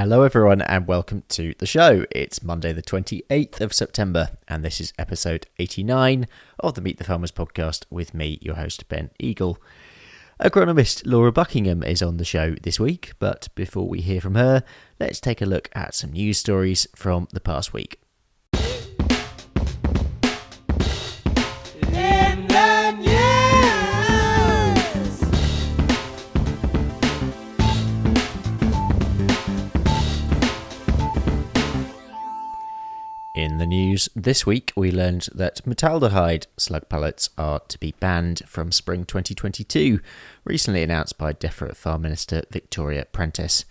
Hello everyone and welcome to the show. It's Monday the 28th of September and this is episode 89 of the Meet the Farmers podcast with me, your host Ben Eagle. Agronomist Laura Buckingham is on the show this week, but before we hear from her, let's take a look at some news stories from the past week. In the news this week, we learned that metaldehyde slug pellets are to be banned from spring 2022, recently announced by DEFRA Farm Minister Victoria Prentice.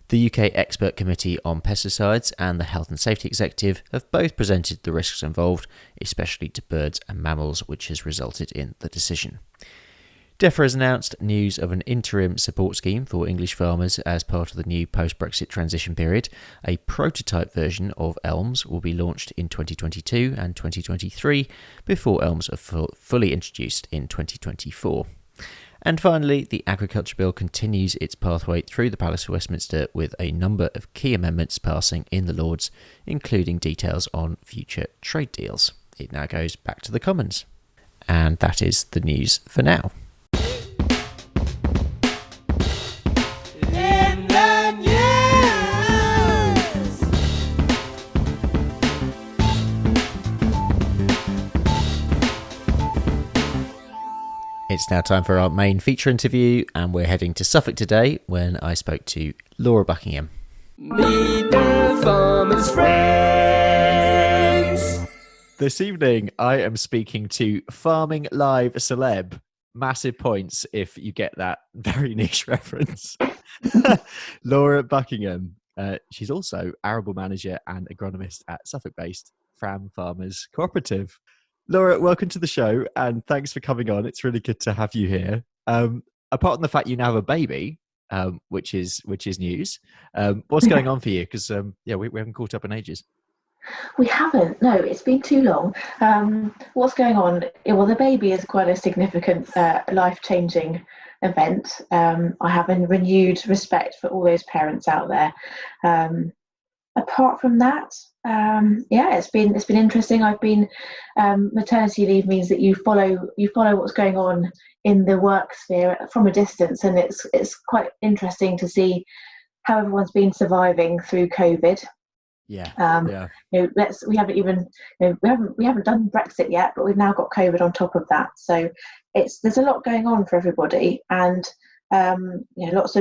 The UK Expert Committee on Pesticides and the Health and Safety Executive have both presented the risks involved, especially to birds and mammals, which has resulted in the decision. DEFRA has announced news of an interim support scheme for English farmers as part of the new post-Brexit transition period. A prototype version of ELMS will be launched in 2022 and 2023 before ELMS are fully introduced in 2024. And finally, the Agriculture Bill continues its pathway through the Palace of Westminster with a number of key amendments passing in the Lords, including details on future trade deals. It now goes back to the Commons. And that is the news for now. It's now time for our main feature interview, and we're heading to Suffolk today when I spoke to Laura Buckingham. Meet the Farmers Friends! This evening, I am speaking to Farming Live celeb. Massive points if you get that very niche reference. Laura Buckingham. She's also arable manager and agronomist at Suffolk-based Fram Farmers Cooperative. Laura, welcome to the show and thanks for coming on. It's really good to have you here. Apart from the fact you now have a baby, which is news, what's going on for you? Because we haven't caught up in ages. We haven't. No, it's been too long. What's going on? Well, the baby is quite a significant, life-changing event. I have a renewed respect for all those parents out there. Apart from that, it's been interesting. I've been maternity leave means that you follow what's going on in the work sphere from a distance, and it's quite interesting to see how everyone's been surviving through COVID. We haven't done Brexit yet, but we've now got COVID on top of that. So there's a lot going on for everybody, and lots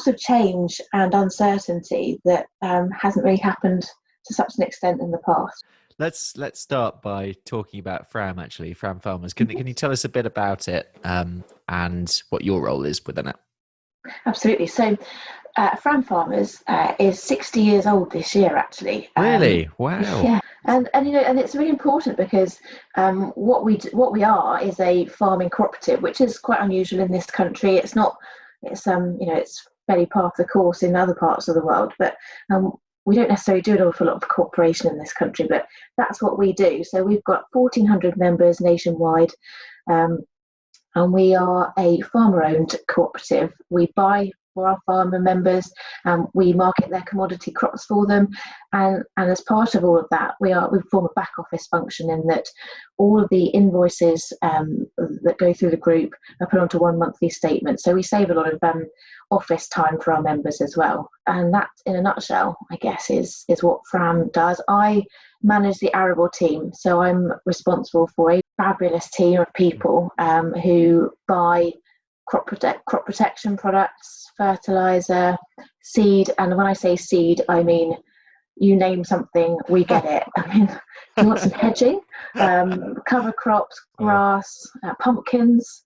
of change and uncertainty that hasn't really happened to such an extent in the past. Let's start by talking about Fram Farmers. Can you tell us a bit about it and what your role is within it? Absolutely. So Fram Farmers is 60 years old this year, actually. Really? Wow. Yeah, and it's really important because what we are is a farming cooperative, which is quite unusual in this country. It's fairly par for the course in other parts of the world, but we don't necessarily do an awful lot of cooperation in this country, but that's what we do. So we've got 1,400 members nationwide, and we are a farmer-owned cooperative. We buy for our farmer members, we market their commodity crops for them, and as part of all of that, we form a back office function in that all of the invoices that go through the group are put onto one monthly statement. So we save a lot of office time for our members as well. And that, in a nutshell, I guess, is what Fram does. I manage the arable team, so I'm responsible for a fabulous team of people who buy crop protection products, fertilizer, seed, and when I say seed, I mean you name something, we get it. I mean, do you want some hedging? Cover crops, grass, pumpkins,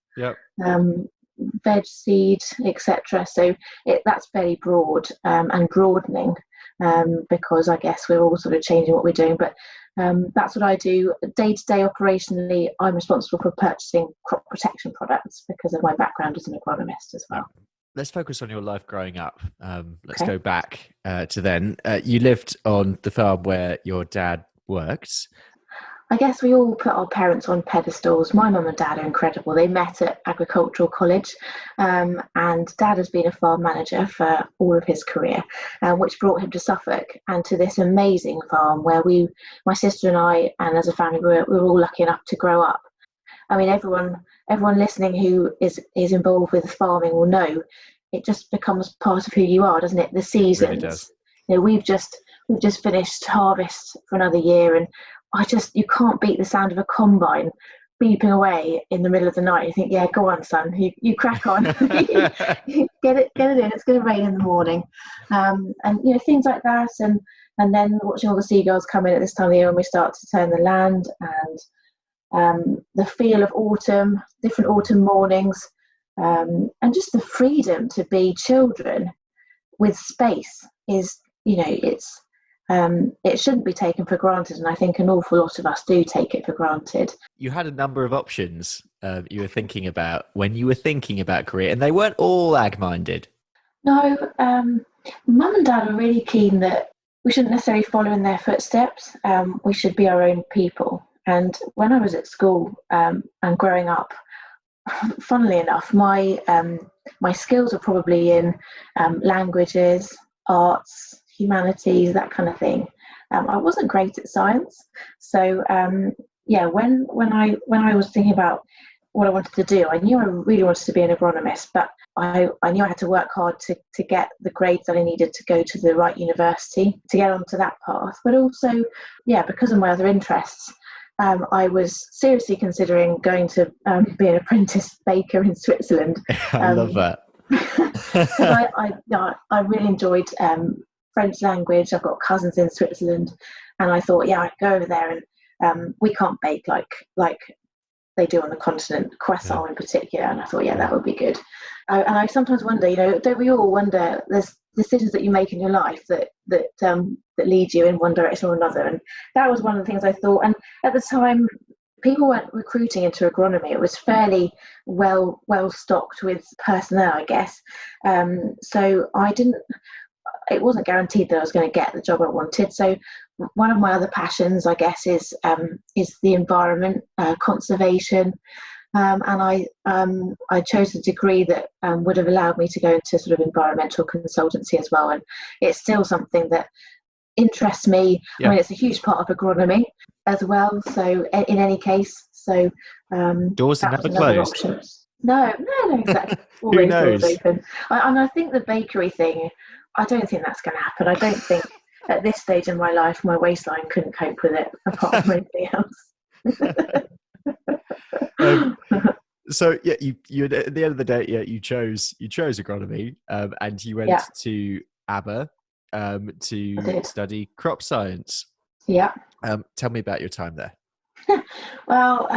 veg seed, etc. So that's very broad and broadening because I guess we're all sort of changing what we're doing. But that's what I do day to day operationally. I'm responsible for purchasing crop protection products because of my background as an agronomist as well. Let's focus on your life growing up. Let's go back to then. You lived on the farm where your dad worked. I guess we all put our parents on pedestals. My mum and dad are incredible. They met at agricultural college, and dad has been a farm manager for all of his career, which brought him to Suffolk and to this amazing farm where my sister and I, and as a family, we were all lucky enough to grow up. I mean, everyone listening who is involved with farming will know it just becomes part of who you are, doesn't it? The It really does. seasons. We've just finished harvest for another year, and you can't beat the sound of a combine beeping away in the middle of the night. You think, yeah, go on, son, you crack on, get it in. It's going to rain in the morning, and things like that, and then watching all the seagulls come in at this time of the year when we start to turn the land, and the feel of autumn, different autumn mornings, and just the freedom to be children with space is, it shouldn't be taken for granted, and I think an awful lot of us do take it for granted. You had a number of options you were thinking about when you were thinking about career, and they weren't all ag-minded. No, mum and dad were really keen that we shouldn't necessarily follow in their footsteps. We should be our own people. And when I was at school and growing up, funnily enough, my skills are probably in languages, arts, humanities, that kind of thing. I wasn't great at science, so when I was thinking about what I wanted to do, I knew I really wanted to be an agronomist, but I knew I had to work hard to get the grades that I needed to go to the right university to get onto that path. But also, because of my other interests, I was seriously considering going to be an apprentice baker in Switzerland. I love that. Because I really enjoyed French language. I've got cousins in Switzerland, and I thought, I'd go over there, and we can't bake like they do on the continent, croissant in particular. And I thought, that would be good. And I sometimes wonder, don't we all wonder? There's decisions that you make in your life that lead you in one direction or another, and that was one of the things I thought. And at the time, people weren't recruiting into agronomy. It was fairly well stocked with personnel, I guess. So it wasn't guaranteed that I was going to get the job I wanted. So one of my other passions, I guess, is the environment, conservation. And I chose a degree that would have allowed me to go into sort of environmental consultancy as well. And it's still something that interests me. Yeah. I mean, it's a huge part of agronomy as well. So in any case, doors are never closed. Option. No, exactly. Who knows? Doors open. And I think the bakery thing, I don't think that's going to happen. I don't think at this stage in my life, my waistline couldn't cope with it, apart from anything else. So you at the end of the day, you chose agronomy, and you went to Aber to study crop science. Yeah. Tell me about your time there. Well,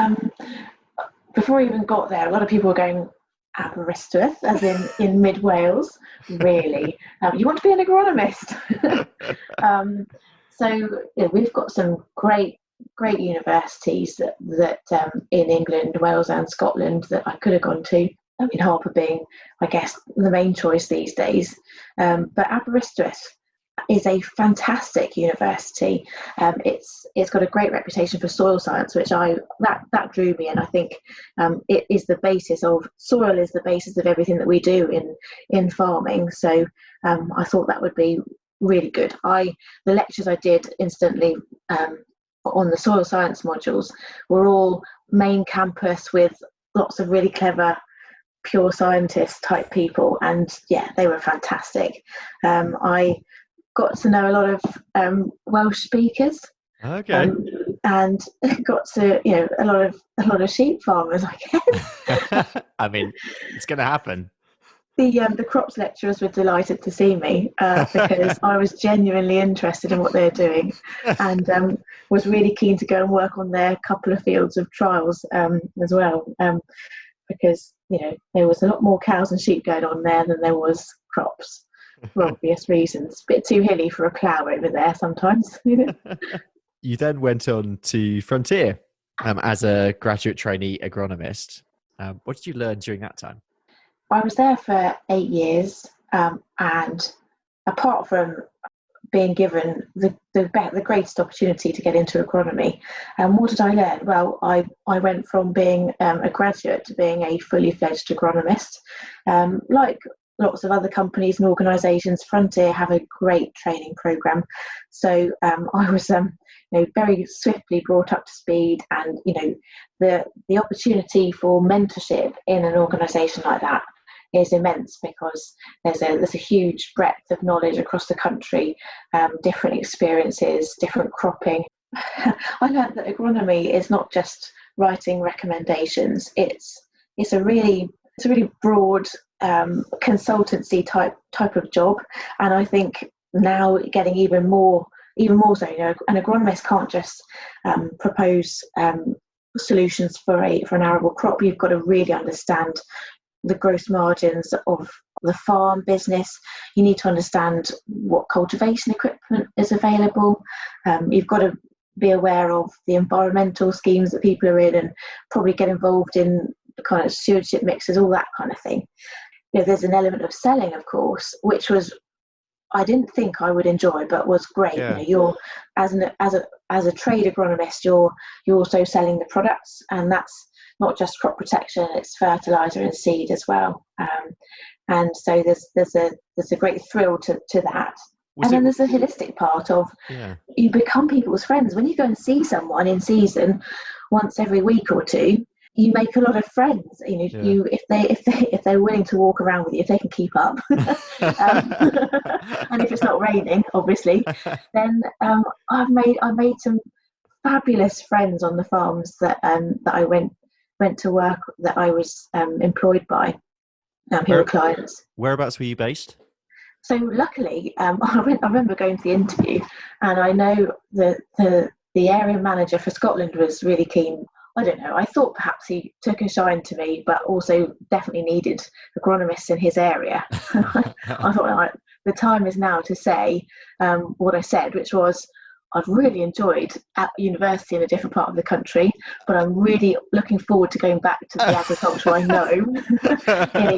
before I even got there, a lot of people were going, Aberystwyth, as in mid Wales, really? You want to be an agronomist? We've got some great universities that in England, Wales and Scotland that I could have gone to. I mean, Harper being, I guess, the main choice these days. But Aberystwyth is a fantastic university. It's got a great reputation for soil science, which that drew me, and I think it is the basis of soil is the basis of everything that we do in farming. So I thought that would be really good. The lectures I did instantly on the soil science modules were all main campus with lots of really clever pure scientist type people, and they were fantastic. I got to know a lot of Welsh speakers. Okay. And got to a lot of sheep farmers, I guess. I mean, it's going to happen. The crops lecturers were delighted to see me because I was genuinely interested in what they're doing, and was really keen to go and work on their couple of fields of trials as well, because there was a lot more cows and sheep going on there than there was crops, for obvious reasons. A bit too hilly for a plough over there sometimes. You then went on to Frontier as a graduate trainee agronomist. What did you learn during that time? I was there for 8 years, and apart from being given the greatest opportunity to get into agronomy. And what did I learn? Well, I went from being a graduate to being a fully fledged agronomist. Like lots of other companies and organisations, Frontier have a great training programme. So I was very swiftly brought up to speed, and the opportunity for mentorship in an organisation like that is immense, because there's a huge breadth of knowledge across the country, different experiences, different cropping. I learned that agronomy is not just writing recommendations. It's a really broad consultancy type of job, and I think now getting even more so. An agronomist can't just propose solutions for an arable crop. You've got to really understand the gross margins of the farm business. You need to understand what cultivation equipment is available. You've got to be aware of the environmental schemes that people are in, and probably get involved in the kind of stewardship mixes, all that kind of thing. There's an element of selling, of course, which I didn't think I would enjoy, but was great. Yeah. You're as a trade agronomist, you're also selling the products, and that's not just crop protection; it's fertilizer and seed as well. And so there's a great thrill to that. Then there's the holistic part of you become people's friends when you go and see someone in season once every week or two. You make a lot of friends. You if they're willing to walk around with you, if they can keep up, and if it's not raining, obviously, then I've made some fabulous friends on the farms that I went to work, that I was employed by, who were clients. Whereabouts were you based? So luckily, I remember going to the interview, and I know that the area manager for Scotland was really keen. I don't know, I thought perhaps he took a shine to me, but also definitely needed agronomists in his area. I thought, the time is now to say what I said, which was, I've really enjoyed at university in a different part of the country, but I'm really looking forward to going back to the agriculture I know in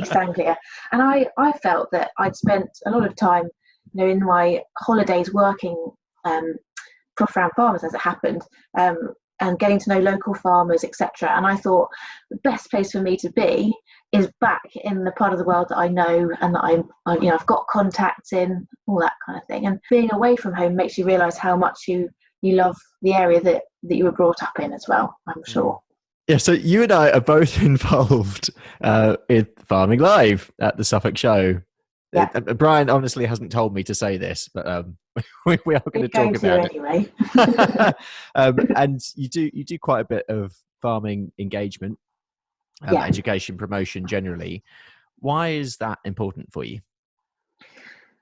East Anglia. And I felt that I'd spent a lot of time, in my holidays working for Fram Farmers, as it happened, and getting to know local farmers, etc. And I thought the best place for me to be is back in the part of the world that I know, and that I've got contacts in, all that kind of thing. And being away from home makes you realise how much you love the area that you were brought up in as well, I'm sure. Yeah, so you and I are both involved in Farming Live at the Suffolk show. Yeah. Brian honestly hasn't told me to say this, but we are going to talk about it anyway. And you do quite a bit of farming engagement, education, promotion generally. Why is that important for you?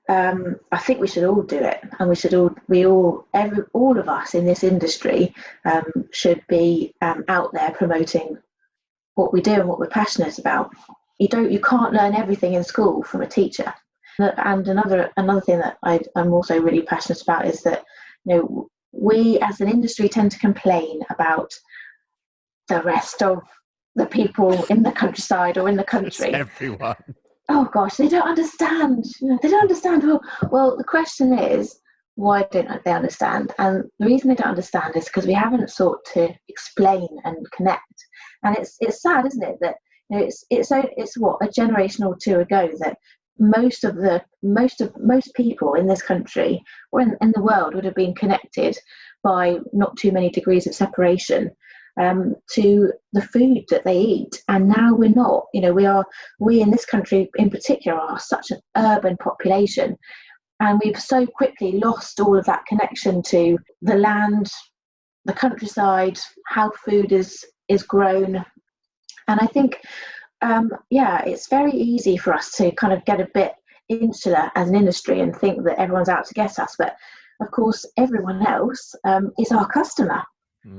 I think we should all do it, and all of us in this industry should be out there promoting what we do and what we're passionate about. You can't learn everything in school from a teacher. And another thing that I'm also really passionate about is that we as an industry tend to complain about the rest of the people in the countryside or in the country. It's everyone. Oh gosh, they don't understand. They don't understand. Well, the question is, why don't they understand? And the reason they don't understand is because we haven't sought to explain and connect. And it's sad, isn't it, that it's what, a generation or two ago that most people in this country or in the world would have been connected by not too many degrees of separation to the food that they eat, and now we're not. We in this country in particular are such an urban population, and we've so quickly lost all of that connection to the land, the countryside, how food is grown. And I think it's very easy for us to kind of get a bit insular as an industry and think that everyone's out to get us, but of course everyone else is our customer.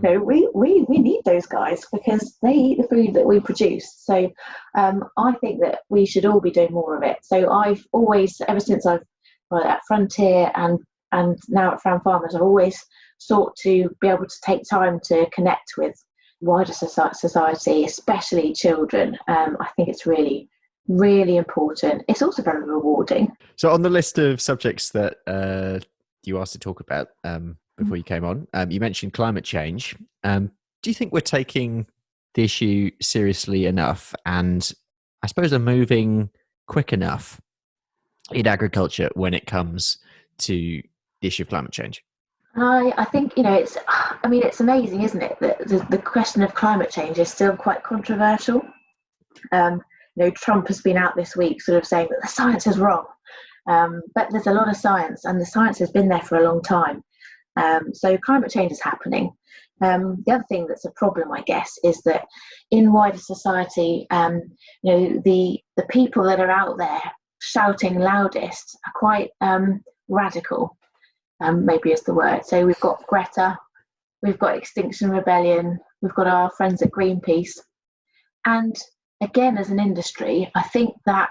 We need those guys because they eat the food that we produce. So I think that we should all be doing more of it. So I've always, ever since I've at Frontier and now at Fram Farmers, I've always sought to be able to take time to connect with wider society, especially children. I think it's really, really important. It's also very rewarding. So on the list of subjects that you asked to talk about before you came on. You mentioned climate change. Do you think we're taking the issue seriously enough, and I suppose are moving quick enough in agriculture when it comes to the issue of climate change? I think, it's amazing, isn't it, that the question of climate change is still quite controversial. Trump has been out this week sort of saying that the science is wrong. But there's a lot of science, and the science has been there for a long time. So climate change is happening. The other thing that's a problem, I guess, is that in wider society, the people that are out there shouting loudest are quite radical, maybe is the word. So we've got Greta, we've got Extinction Rebellion, we've got our friends at Greenpeace. And again, as an industry, I think that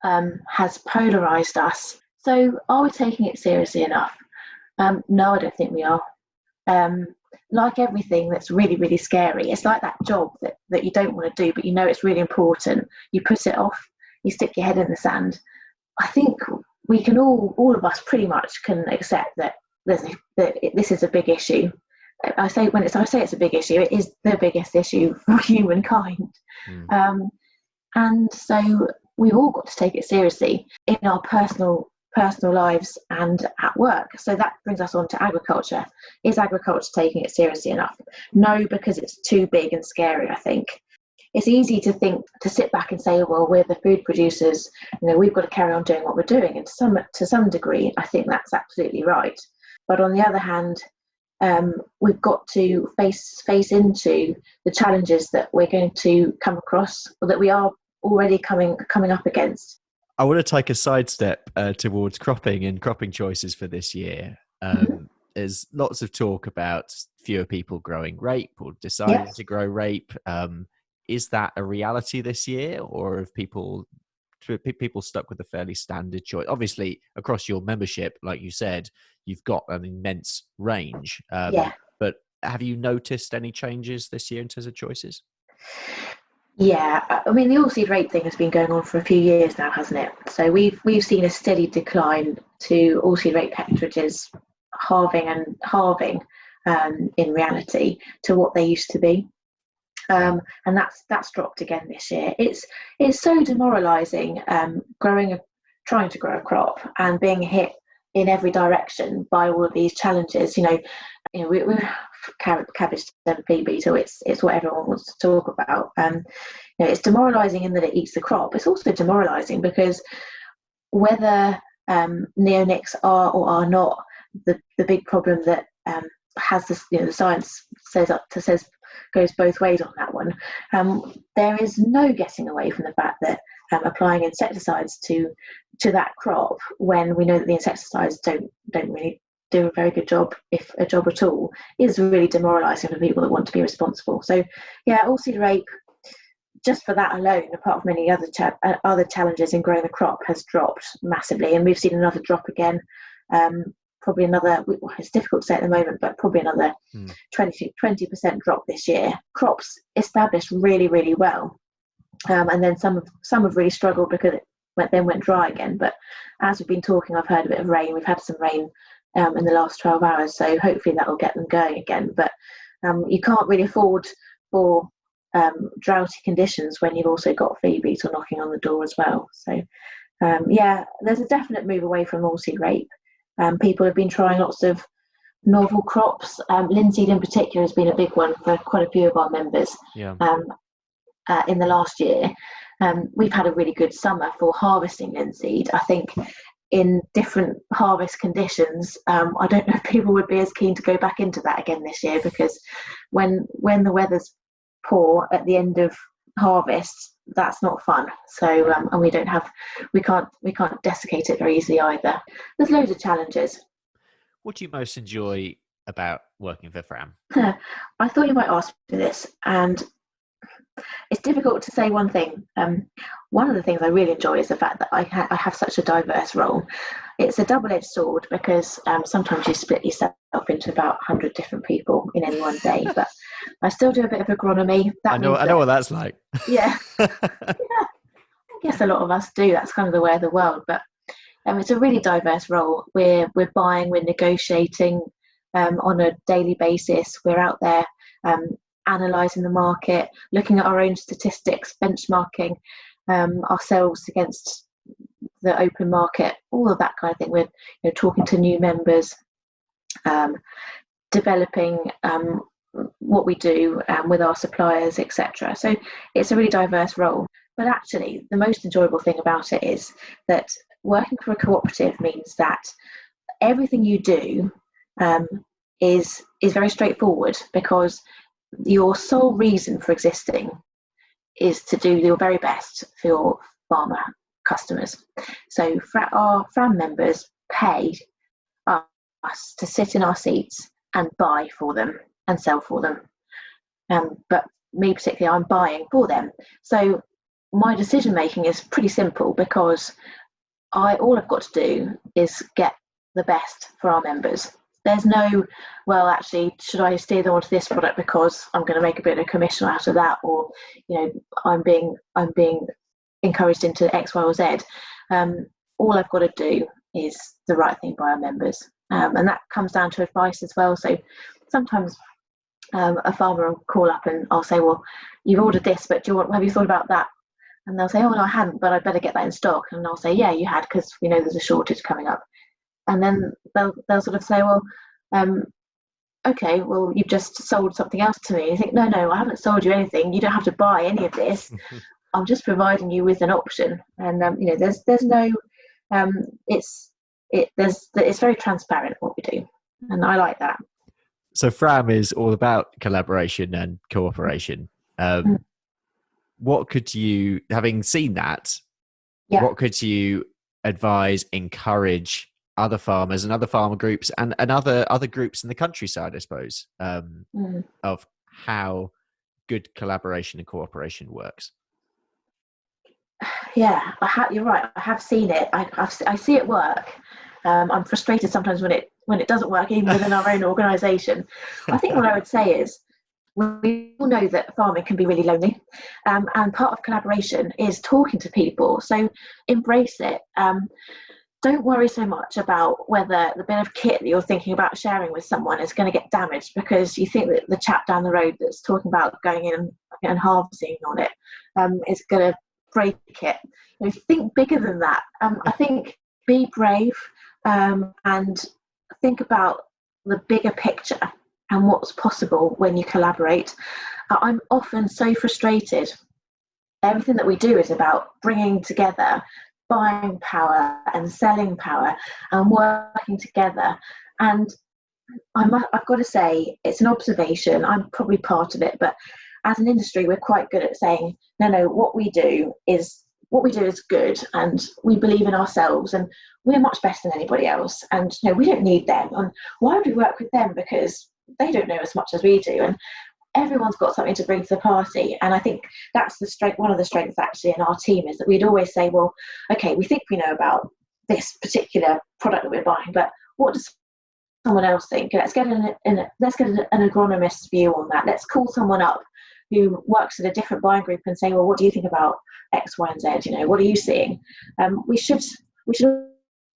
has polarised us. So are we taking it seriously enough? No, I don't think we are. Like everything that's really, really scary, it's like that job that you don't want to do, but you know it's really important. You put it off, you stick your head in the sand. I think we can all of us pretty much can accept that this is a big issue. I say it's a big issue, it is the biggest issue for humankind. And so we've all got to take it seriously in our personal lives and at work. So that brings us on to agriculture. Is agriculture taking it seriously enough? No, because it's too big and scary, I think. It's easy to sit back and say, well, we're the food producers, we've got to carry on doing what we're doing. And to some degree, I think that's absolutely right. But on the other hand, we've got to face into the challenges that we're going to come across, or that we are already coming up against. I want to take a sidestep towards cropping and cropping choices for this year. There's lots of talk about fewer people growing rape or deciding to grow rape. Is that a reality this year, or have people stuck with a fairly standard choice? Obviously, across your membership, like you said, you've got an immense range. But have you noticed any changes this year in terms of choices? Yeah, I mean, the oilseed rape thing has been going on for a few years now, hasn't it? So we've seen a steady decline to oilseed rape hectareages, halving in reality to what they used to be. And that's dropped again this year. It's so demoralising trying to grow a crop and being hit in every direction by all of these challenges. We cabbage and pea beetle. It's what everyone wants to talk about. It's demoralising in that it eats the crop. It's also demoralising because whether neonics are or are not the big problem that has this, the science says goes both ways on that one. There is no getting away from the fact that applying insecticides to that crop, when we know that the insecticides don't really do a very good job, if a job at all, is really demoralising for people that want to be responsible. So yeah, oilseed rape, just for that alone, apart from many other challenges in growing the crop, has dropped massively, and we've seen another drop again. Probably another, it's difficult to say at the moment, but probably another 20% drop this year. Crops established really, really well, and then some have really struggled because it went dry again. But as we've been talking, I've heard a bit of rain. We've had some rain in the last 12 hours, so hopefully that will get them going again. But you can't really afford for droughty conditions when you've also got flea beetle knocking on the door as well. So there's a definite move away from oilseed rape. People have been trying lots of novel crops. Linseed in particular has been a big one for quite a few of our members in the last year. We've had a really good summer for harvesting linseed. I think in different harvest conditions, I don't know if people would be as keen to go back into that again this year, because when the weather's poor at the end of harvest, that's not fun. So and we can't desiccate it very easily either. There's loads of challenges. What do you most enjoy about working for Fram? I thought you might ask me this, and it's difficult to say one thing. One of the things I really enjoy is the fact that I have such a diverse role. It's a double-edged sword, because sometimes you split yourself into about 100 different people in any one day, but I still do a bit of agronomy. I know what that's like. Yeah. I guess a lot of us do. That's kind of the way of the world. But It's a really diverse role. We're buying, we're negotiating on a daily basis. We're out there analysing the market, looking at our own statistics, benchmarking ourselves against the open market, all of that kind of thing. We're talking to new members, developing what we do with our suppliers, etc. So it's a really diverse role. But actually, the most enjoyable thing about it is that working for a cooperative means that everything you do is very straightforward, because your sole reason for existing is to do your very best for your farmer customers. So our Fram members pay us to sit in our seats and buy for them and sell for them. But me particularly, I'm buying for them. So my decision making is pretty simple, because all I've got to do is get the best for our members. There's no, well, actually, should I steer them onto this product because I'm going to make a bit of a commission out of that, or I'm being encouraged into X, Y, or Z. All I've got to do is the right thing by our members, and that comes down to advice as well. So sometimes a farmer will call up and I'll say, well, you've ordered this, but have you thought about that? And they'll say, oh, no, I hadn't, but I'd better get that in stock. And I'll say, yeah, you had, because we know there's a shortage coming up. And then they'll sort of say, well, okay, well, you've just sold something else to me. And you think, no, I haven't sold you anything. You don't have to buy any of this. I'm just providing you with an option. And there's no, it's very transparent what we do, and I like that. So Fram is all about collaboration and cooperation. What could you, having seen that, what could you advise, encourage other farmers and other farmer groups and other groups in the countryside, I suppose, of how good collaboration and cooperation works? Yeah, you're right. I have seen it. I see it work. I'm frustrated sometimes when it doesn't work, even within our own organisation. I think what I would say is, we all know that farming can be really lonely, and part of collaboration is talking to people. So embrace it. Don't worry so much about whether the bit of kit that you're thinking about sharing with someone is going to get damaged because you think that the chap down the road that's talking about going in and harvesting on it is going to break it. Think bigger than that. I think be brave and think about the bigger picture and what's possible when you collaborate. I'm often so frustrated. Everything that we do is about bringing together buying power and selling power and working together. And I've got to say, it's an observation. I'm probably part of it, but as an industry, we're quite good at saying, no, what we do is good, and we believe in ourselves, and we're much better than anybody else, and we don't need them. And why would we work with them? Because they don't know as much as we do, and everyone's got something to bring to the party. And I think that's the strength. One of the strengths actually in our team is that we'd always say, well, okay, we think we know about this particular product that we're buying, but what does someone else think? Let's get an agronomist's view on that. Let's call someone up who works at a different buying group and say, well, what do you think about X, Y, and Z? What are you seeing? We should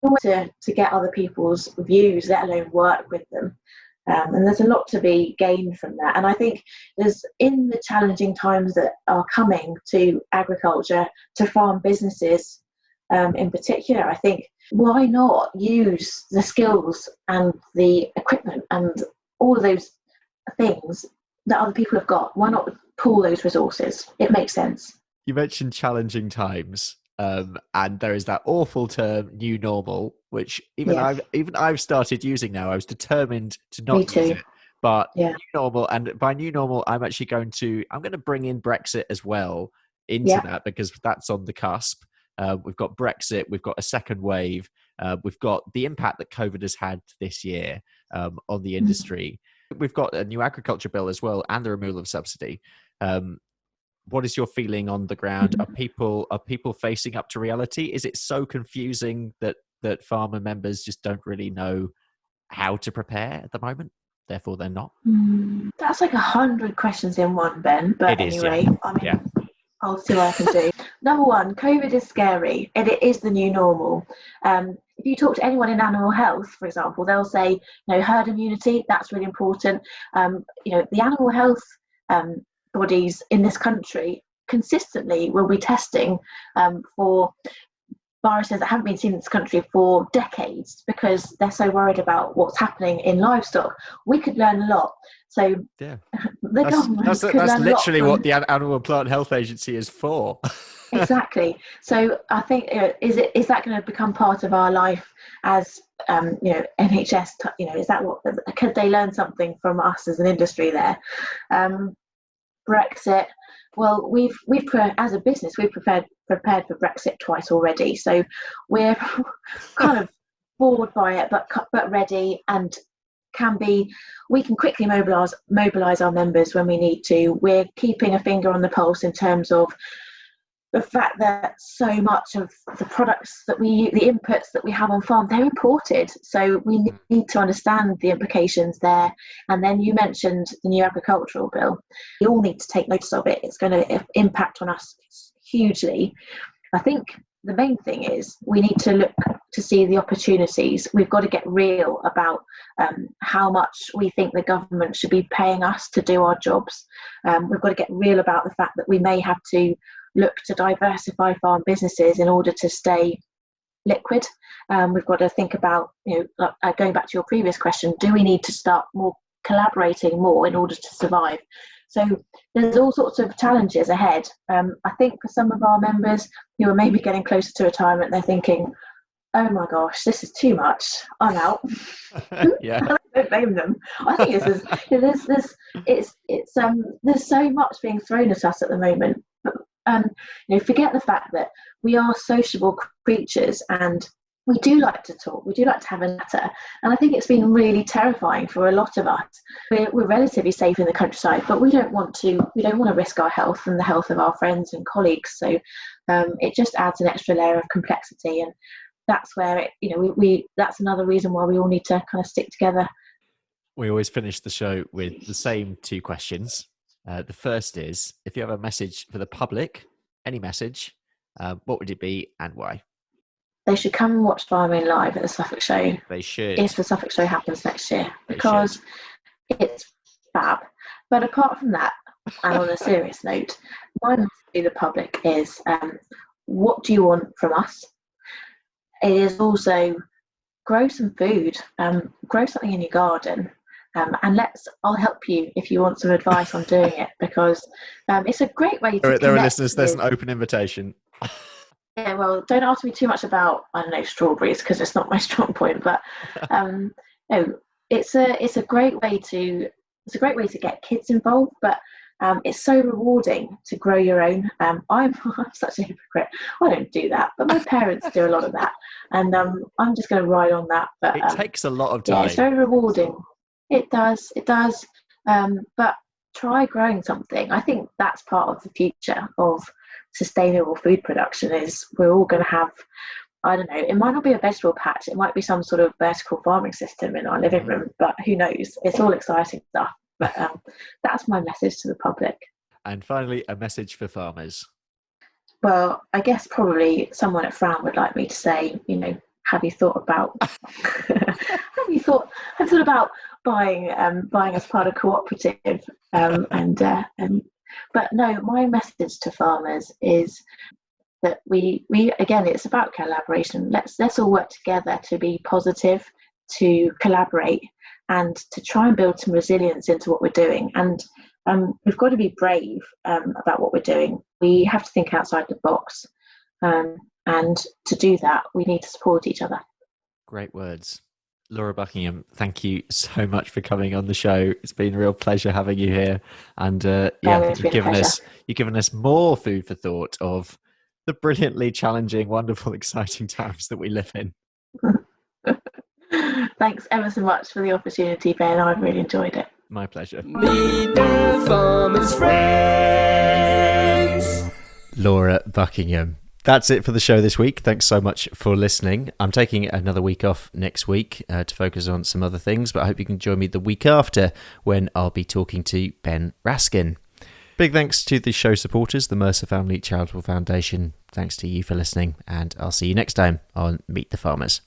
always to get other people's views, let alone work with them. And there's a lot to be gained from that. And I think there's, in the challenging times that are coming to agriculture, to farm businesses in particular, I think, why not use the skills and the equipment and all of those things that other people have got? Why not pool those resources? It makes sense. You mentioned challenging times, and there is that awful term "new normal," which I've started using now. I was determined to not use it, but new normal, and by new normal, I'm going to bring in Brexit as well into that, because that's on the cusp. We've got Brexit, we've got a second wave, we've got the impact that COVID has had this year on the industry. We've got a new agriculture bill as well, and the removal of subsidy. What is your feeling on the ground? Are people facing up to reality? Is it so confusing that farmer members just don't really know how to prepare at the moment? Therefore, they're not. That's like 100 questions in one, Ben. But anyway, I'll see what I can do. Number one, COVID is scary and it is the new normal. If you talk to anyone in animal health, for example, they'll say, herd immunity, that's really important. The animal health bodies in this country consistently will be testing for viruses that haven't been seen in this country for decades because they're so worried about what's happening in livestock. We could learn a lot. So yeah, the government that's could learn literally a lot what the Animal and Plant Health Agency is for. Exactly. So I think is that going to become part of our life as NHS? Is that what could they learn something from us as an industry there? Brexit. Well, we've as a business we've prepared for Brexit twice already, so we're kind of bored by it, but ready and we can quickly mobilize our members when we need to. We're keeping a finger on the pulse in terms of the fact that so much of the products the inputs that we have on farm, they're imported. So we need to understand the implications there. And then you mentioned the new agricultural bill. We all need to take notice of it. It's going to impact on us hugely. I think the main thing is we need to look to see the opportunities. We've got to get real about how much we think the government should be paying us to do our jobs. We've got to get real about the fact that we may have to look to diversify farm businesses in order to stay liquid. We've got to think about, going back to your previous question, do we need to start collaborating more in order to survive? So there's all sorts of challenges ahead. I think for some of our members who are maybe getting closer to retirement, they're thinking, oh my gosh, this is too much, I'm out. Yeah. I don't blame them. I think there's so much being thrown at us at the moment. Forget the fact that we are sociable creatures and we do like to talk, we do like to have a natter, and I think it's been really terrifying for a lot of us. We're relatively safe in the countryside, but we don't want to risk our health and the health of our friends and colleagues. So it just adds an extra layer of complexity, and that's where that's another reason why we all need to kind of stick together. We always finish the show with the same two questions. The first is, if you have a message for the public, any message, what would it be and why? They should come and watch Farming Live at the Suffolk Show. They should. If the Suffolk Show happens next year, because it's fab. But apart from that, and on a serious note, my message to the public is, what do you want from us? It is also grow some food, grow something in your garden, and I'll help you if you want some advice on doing it, because it's a great way to there are listeners, there's an open invitation. Yeah, well, don't ask me too much about, I don't know, strawberries, because it's not my strong point, but it's a great way to get kids involved, but it's so rewarding to grow your own. I'm such a hypocrite. I don't do that, but my parents do a lot of that, and I'm just going to ride on that. But it takes a lot of time. Yeah, it's very rewarding. It does. But try growing something. I think that's part of the future of sustainable food production. Is we're all going to have, I don't know, it might not be a vegetable patch, it might be some sort of vertical farming system in our living room, but who knows? It's all exciting stuff. But that's my message to the public. And finally, a message for farmers. Well, I guess probably someone at Fram would like me to say, have you thought about buying as part of cooperative? But no, my message to farmers is that we again, it's about collaboration. Let's all work together to be positive, to collaborate, and to try and build some resilience into what we're doing. And we've got to be brave about what we're doing. We have to think outside the box. And to do that, we need to support each other. Great words. Laura Buckingham, thank you so much for coming on the show. It's been a real pleasure having you here. And you've given us more food for thought of the brilliantly challenging, wonderful, exciting times that we live in. Thanks ever so much for the opportunity, Ben. I've really enjoyed it. My pleasure. Meet the farmers' friends. Laura Buckingham. That's it for the show this week. Thanks so much for listening. I'm taking another week off next week to focus on some other things, but I hope you can join me the week after when I'll be talking to Ben Raskin. Big thanks to the show supporters, the Mercer Family Charitable Foundation. Thanks to you for listening, and I'll see you next time on Meet the Farmers.